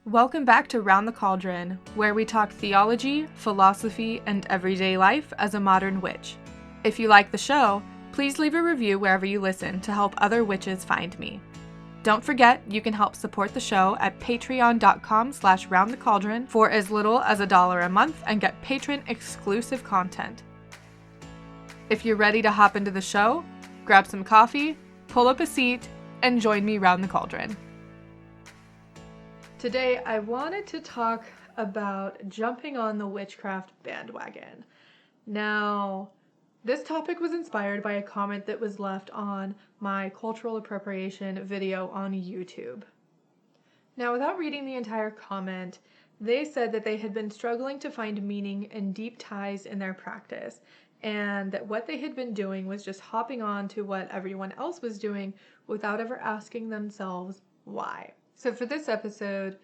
Welcome back to Round the Cauldron, where we talk theology, philosophy, and everyday life as a modern witch. If you like the show, please leave a review wherever you listen to help other witches find me. Don't forget, you can help support the show at patreon.com/roundthecauldron for as little as $1 a month and get patron-exclusive content. If you're ready to hop into the show, grab some coffee, pull up a seat, and join me round the cauldron. Today, I wanted to talk about jumping on the witchcraft bandwagon. Now, this topic was inspired by a comment that was left on my cultural appropriation video on YouTube. Now, without reading the entire comment, they said that they had been struggling to find meaning and deep ties in their practice, and that what they had been doing was just hopping on to what everyone else was doing without ever asking themselves why. So for this episode,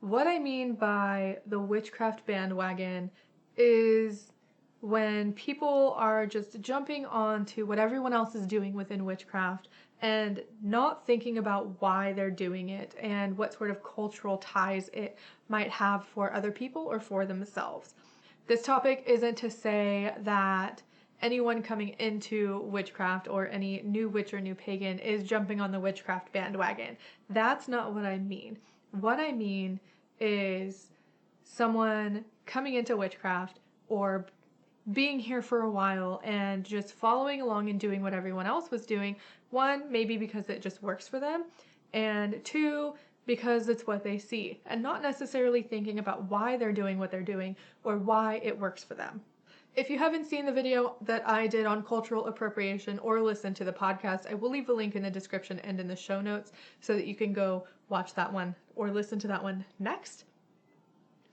what I mean by the witchcraft bandwagon is when people are just jumping on to what everyone else is doing within witchcraft and not thinking about why they're doing it and what sort of cultural ties it might have for other people or for themselves. This topic isn't to say that anyone coming into witchcraft or any new witch or new pagan is jumping on the witchcraft bandwagon. That's not what I mean. What I mean is someone coming into witchcraft or being here for a while and just following along and doing what everyone else was doing. One, maybe because it just works for them, and two, because it's what they see, and not necessarily thinking about why they're doing what they're doing or why it works for them. If you haven't seen the video that I did on cultural appropriation or listened to the podcast, I will leave a link in the description and in the show notes so that you can go watch that one or listen to that one next.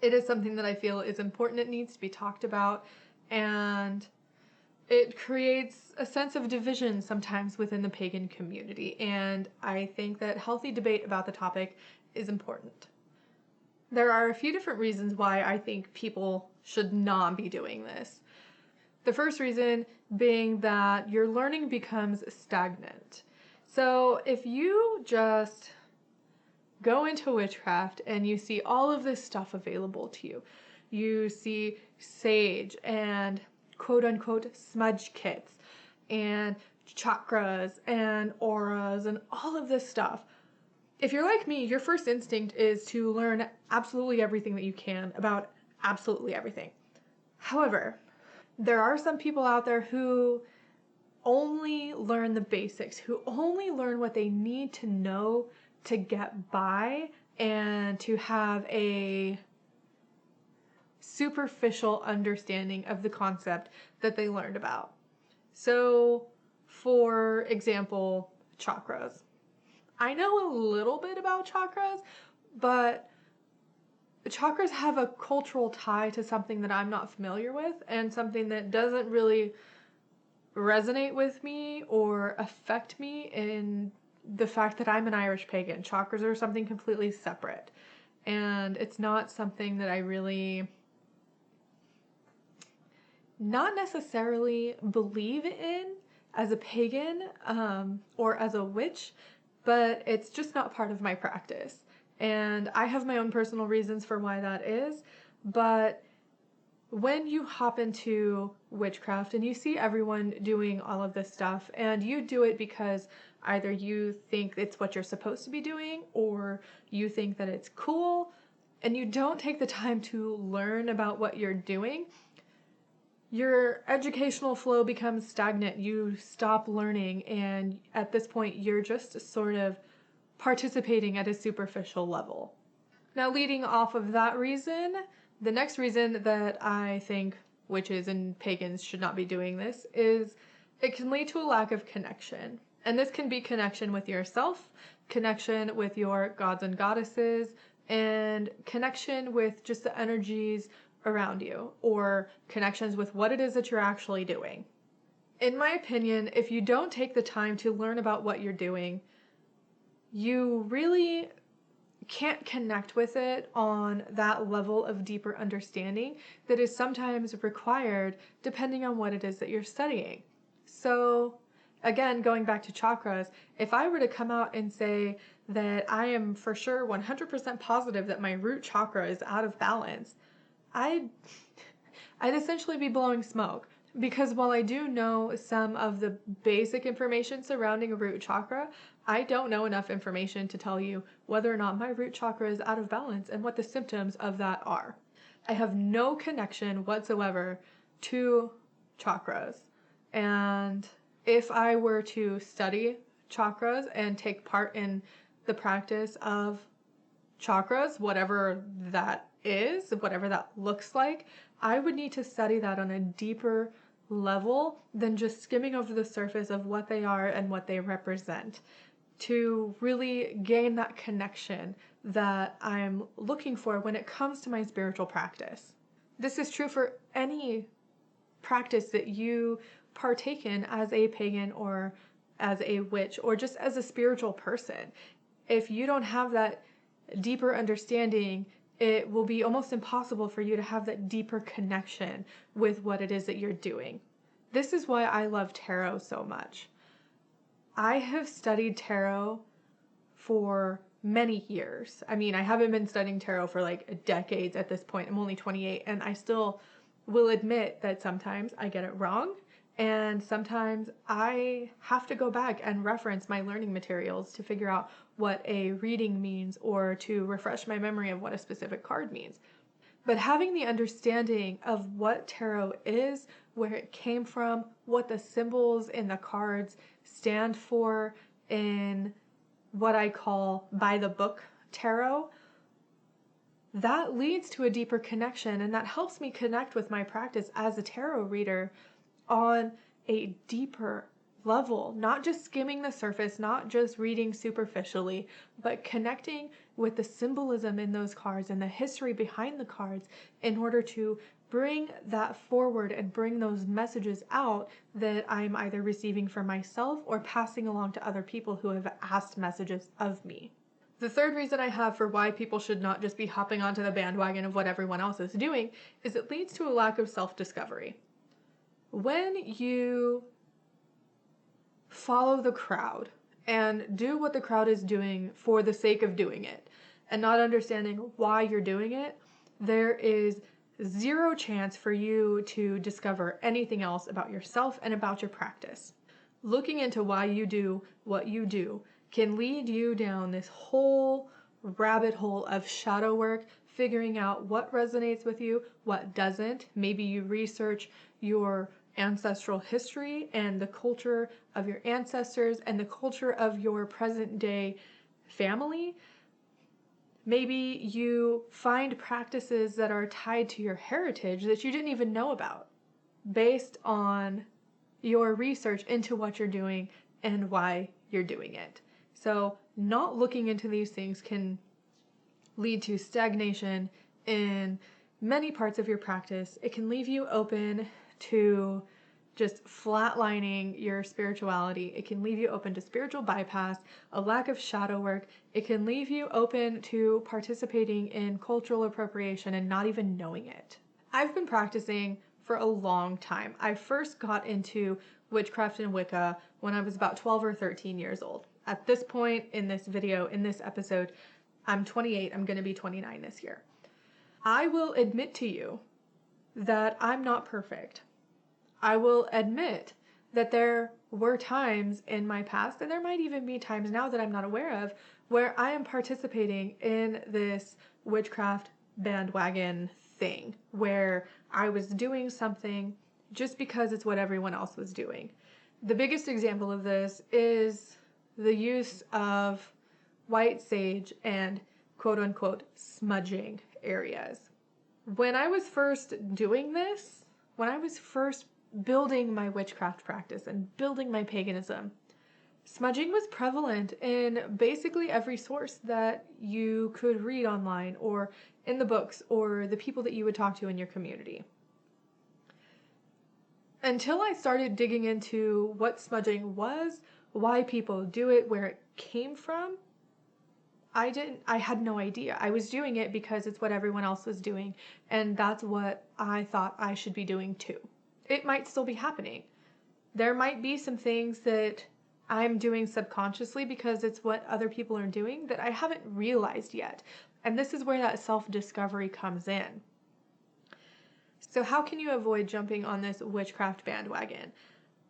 It is something that I feel is important. It needs to be talked about, and it creates a sense of division sometimes within the pagan community, and I think that healthy debate about the topic is important. There are a few different reasons why I think people should not be doing this. The first reason being that your learning becomes stagnant. So if you just go into witchcraft and you see all of this stuff available to you, you see sage and quote-unquote smudge kits and chakras and auras and all of this stuff. If you're like me, your first instinct is to learn absolutely everything that you can about absolutely everything. However, there are some people out there who only learn the basics, who only learn what they need to know to get by and to have a superficial understanding of the concept that they learned about. So, for example, chakras. I know a little bit about chakras, but chakras have a cultural tie to something that I'm not familiar with and something that doesn't really resonate with me or affect me in the fact that I'm an Irish pagan. Chakras are something completely separate, and it's not something that I really not necessarily believe in as a pagan or as a witch, but it's just not part of my practice. And I have my own personal reasons for why that is, but when you hop into witchcraft and you see everyone doing all of this stuff and you do it because either you think it's what you're supposed to be doing or you think that it's cool and you don't take the time to learn about what you're doing, your educational flow becomes stagnant. You stop learning, and at this point you're just sort of participating at a superficial level. Now, leading off of that reason, the next reason that I think witches and pagans should not be doing this is it can lead to a lack of connection. And this can be connection with yourself, connection with your gods and goddesses, and connection with just the energies around you, or connections with what it is that you're actually doing. In my opinion, if you don't take the time to learn about what you're doing, you really can't connect with it on that level of deeper understanding that is sometimes required depending on what it is that you're studying. So again, going back to chakras, if I were to come out and say that I am for sure 100% positive that my root chakra is out of balance, I'd essentially be blowing smoke. Because while I do know some of the basic information surrounding a root chakra, I don't know enough information to tell you whether or not my root chakra is out of balance and what the symptoms of that are. I have no connection whatsoever to chakras. And if I were to study chakras and take part in the practice of chakras, whatever that is, whatever that looks like, I would need to study that on a deeper level than just skimming over the surface of what they are and what they represent, to really gain that connection that I'm looking for when it comes to my spiritual practice. This is true for any practice that you partake in as a pagan or as a witch or just as a spiritual person. If you don't have that deeper understanding, it will be almost impossible for you to have that deeper connection with what it is that you're doing. This is why I love tarot so much. I have studied tarot for many years. I mean, I haven't been studying tarot for like decades at this point. I'm only 28, and I still will admit that sometimes I get it wrong, and sometimes I have to go back and reference my learning materials to figure out what a reading means or to refresh my memory of what a specific card means. But having the understanding of what tarot is, where it came from, what the symbols in the cards stand for in what I call by the book tarot, that leads to a deeper connection, and that helps me connect with my practice as a tarot reader on a deeper level, not just skimming the surface, not just reading superficially, but connecting with the symbolism in those cards and the history behind the cards in order to bring that forward and bring those messages out that I'm either receiving for myself or passing along to other people who have asked messages of me. The third reason I have for why people should not just be hopping onto the bandwagon of what everyone else is doing is it leads to a lack of self-discovery. When you follow the crowd and do what the crowd is doing for the sake of doing it and not understanding why you're doing it, there is zero chance for you to discover anything else about yourself and about your practice. Looking into why you do what you do can lead you down this whole rabbit hole of shadow work, figuring out what resonates with you, what doesn't. Maybe you research your ancestral history and the culture of your ancestors and the culture of your present day family. Maybe you find practices that are tied to your heritage that you didn't even know about based on your research into what you're doing and why you're doing it. So not looking into these things can lead to stagnation in many parts of your practice. It can leave you open to just flatlining your spirituality. It can leave you open to spiritual bypass, a lack of shadow work. It can leave you open to participating in cultural appropriation and not even knowing it. I've been practicing for a long time. I first got into witchcraft and Wicca when I was about 12 or 13 years old. At this point in this video, in this episode, I'm 28. I'm going to be 29 this year. I will admit to you that I'm not perfect. I will admit that there were times in my past, and there might even be times now that I'm not aware of, where I am participating in this witchcraft bandwagon thing, where I was doing something just because it's what everyone else was doing. The biggest example of this is the use of white sage and quote-unquote smudging areas. When I was first doing this, when I was first building my witchcraft practice and building my paganism, smudging was prevalent in basically every source that you could read online or in the books or the people that you would talk to in your community. Until I started digging into what smudging was, why people do it, where it came from, I had no idea. I was doing it because it's what everyone else was doing, and that's what I thought I should be doing too. It might still be happening. There might be some things that I'm doing subconsciously because it's what other people are doing that I haven't realized yet. And this is where that self-discovery comes in. So how can you avoid jumping on this witchcraft bandwagon?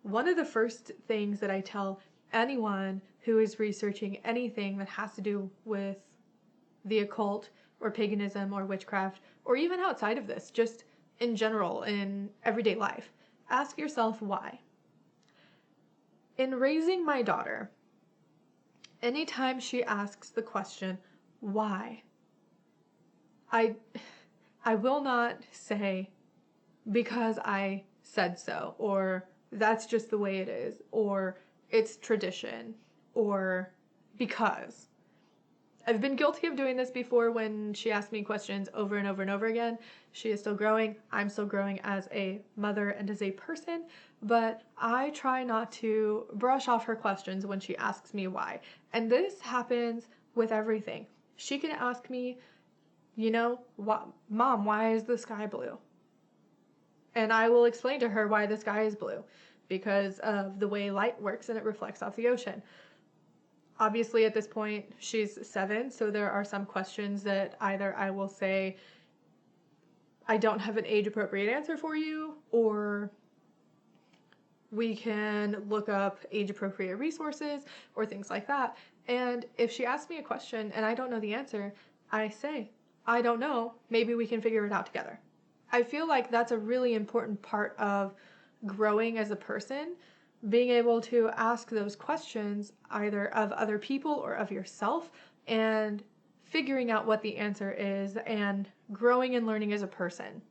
One of the first things that I tell anyone who is researching anything that has to do with the occult or paganism or witchcraft, or even outside of this, just in general, in everyday life, ask yourself why. In raising my daughter, anytime she asks the question, why? I will not say, because I said so, or that's just the way it is, or it's tradition, or because. I've been guilty of doing this before when she asked me questions over and over and over again. She is still growing. I'm still growing as a mother and as a person, but I try not to brush off her questions when she asks me why. And this happens with everything. She can ask me, Mom, why is the sky blue? And I will explain to her why the sky is blue, because of the way light works and it reflects off the ocean. Obviously, at this point, she's 7, so there are some questions that either I will say, I don't have an age-appropriate answer for you, or we can look up age-appropriate resources, or things like that. And if she asks me a question and I don't know the answer, I say, I don't know, maybe we can figure it out together. I feel like that's a really important part of growing as a person, being able to ask those questions either of other people or of yourself and figuring out what the answer is and growing and learning as a person.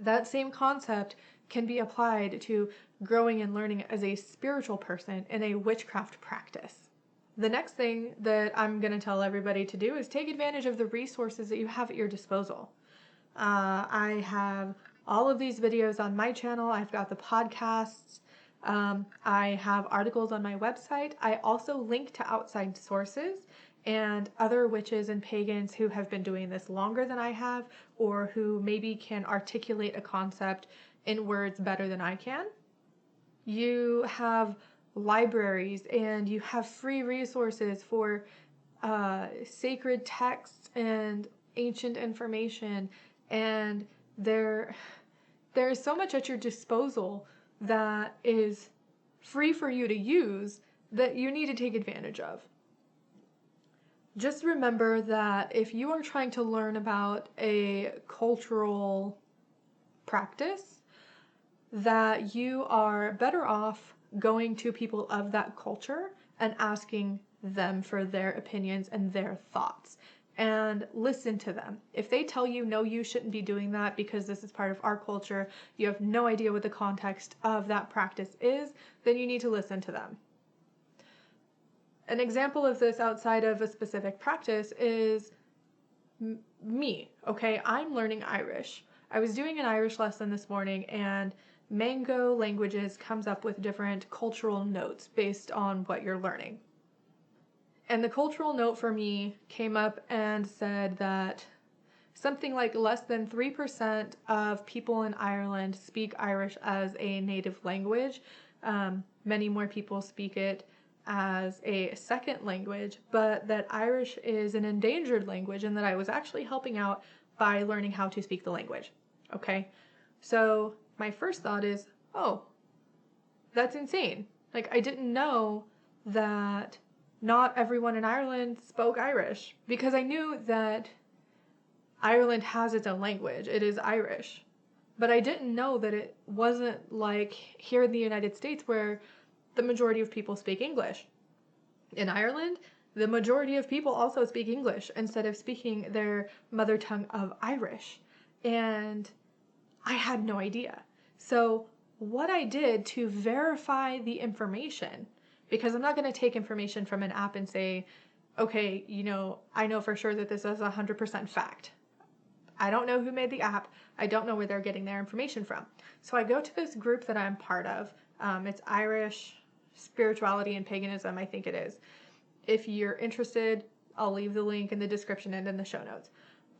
That same concept can be applied to growing and learning as a spiritual person in a witchcraft practice. The next thing that I'm going to tell everybody to do is take advantage of the resources that you have at your disposal. I have all of these videos on my channel. I've got the podcasts. I have articles on my website. I also link to outside sources and other witches and pagans who have been doing this longer than I have, or who maybe can articulate a concept in words better than I can. You have libraries and you have free resources for sacred texts and ancient information, and there's so much at your disposal that is free for you to use that you need to take advantage of. Just remember that if you are trying to learn about a cultural practice, that you are better off going to people of that culture and asking them for their opinions and their thoughts, and listen to them. If they tell you, no, you shouldn't be doing that because this is part of our culture, you have no idea what the context of that practice is, then you need to listen to them. An example of this outside of a specific practice is me, okay? I'm learning Irish. I was doing an Irish lesson this morning, and Mango Languages comes up with different cultural notes based on what you're learning. And the cultural note for me came up and said that something like less than 3% of people in Ireland speak Irish as a native language. Many more people speak it as a second language, but that Irish is an endangered language and that I was actually helping out by learning how to speak the language. Okay? So my first thought is, oh, that's insane. Like, I didn't know that not everyone in Ireland spoke Irish, because I knew that Ireland has its own language. It is Irish. But I didn't know that it wasn't like here in the United States where the majority of people speak English. In Ireland, the majority of people also speak English instead of speaking their mother tongue of Irish. And I had no idea. So what I did to verify the information, because I'm not going to take information from an app and say, okay, I know for sure that this is 100% fact. I don't know who made the app. I don't know where they're getting their information from. So I go to this group that I'm part of. It's Irish Spirituality and Paganism, I think it is. If you're interested, I'll leave the link in the description and in the show notes.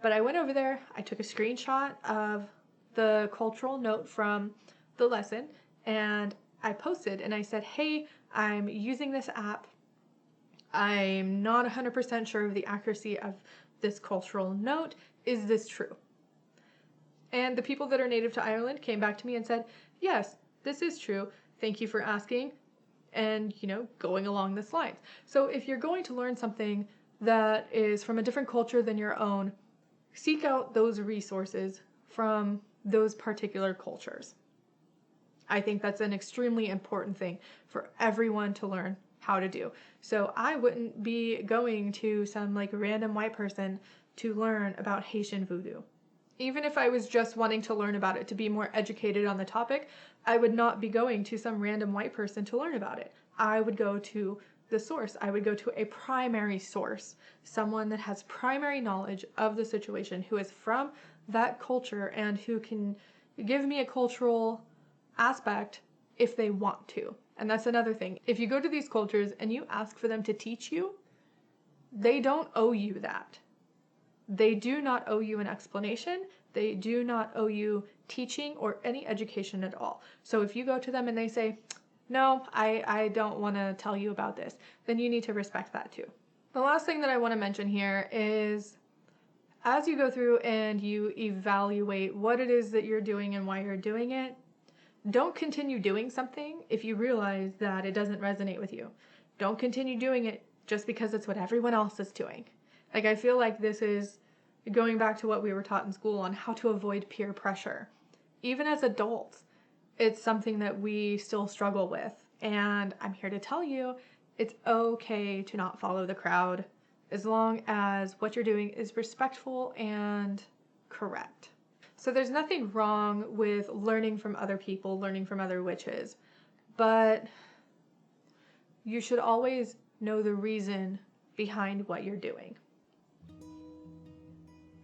But I went over there, I took a screenshot of the cultural note from the lesson, and I posted and I said, hey, I'm using this app. I'm not 100% sure of the accuracy of this cultural note. Is this true? And the people that are native to Ireland came back to me and said, yes, this is true. Thank you for asking. And, going along this line. So if you're going to learn something that is from a different culture than your own, seek out those resources from those particular cultures. I think that's an extremely important thing for everyone to learn how to do. So I wouldn't be going to some random white person to learn about Haitian voodoo. Even if I was just wanting to learn about it to be more educated on the topic, I would not be going to some random white person to learn about it. I would go to the source. I would go to a primary source, someone that has primary knowledge of the situation, who is from that culture and who can give me a cultural aspect if they want to. And that's another thing. If you go to these cultures and you ask for them to teach you, they don't owe you that. They do not owe you an explanation. They do not owe you teaching or any education at all. So if you go to them and they say, no, I don't want to tell you about this, then you need to respect that too. The last thing that I want to mention here is, as you go through and you evaluate what it is that you're doing and why you're doing it, don't continue doing something if you realize that it doesn't resonate with you. Don't continue doing it just because it's what everyone else is doing. I feel like this is going back to what we were taught in school on how to avoid peer pressure. Even as adults, it's something that we still struggle with. And I'm here to tell you, it's okay to not follow the crowd as long as what you're doing is respectful and correct. So there's nothing wrong with learning from other people, learning from other witches, but you should always know the reason behind what you're doing.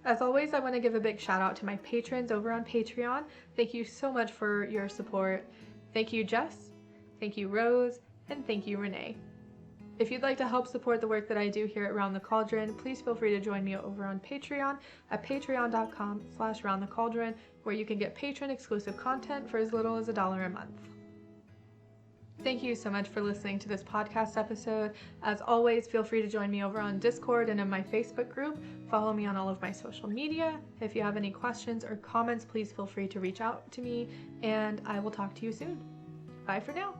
As always, I want to give a big shout out to my patrons over on Patreon. Thank you so much for your support. Thank you, Jess. Thank you, Rose. And thank you, Renee. If you'd like to help support the work that I do here at Round the Cauldron, please feel free to join me over on Patreon at patreon.com/roundthecauldron, where you can get patron exclusive content for as little as $1 a month. Thank you so much for listening to this podcast episode. As always, feel free to join me over on Discord and in my Facebook group. Follow me on all of my social media. If you have any questions or comments, please feel free to reach out to me, and I will talk to you soon. Bye for now.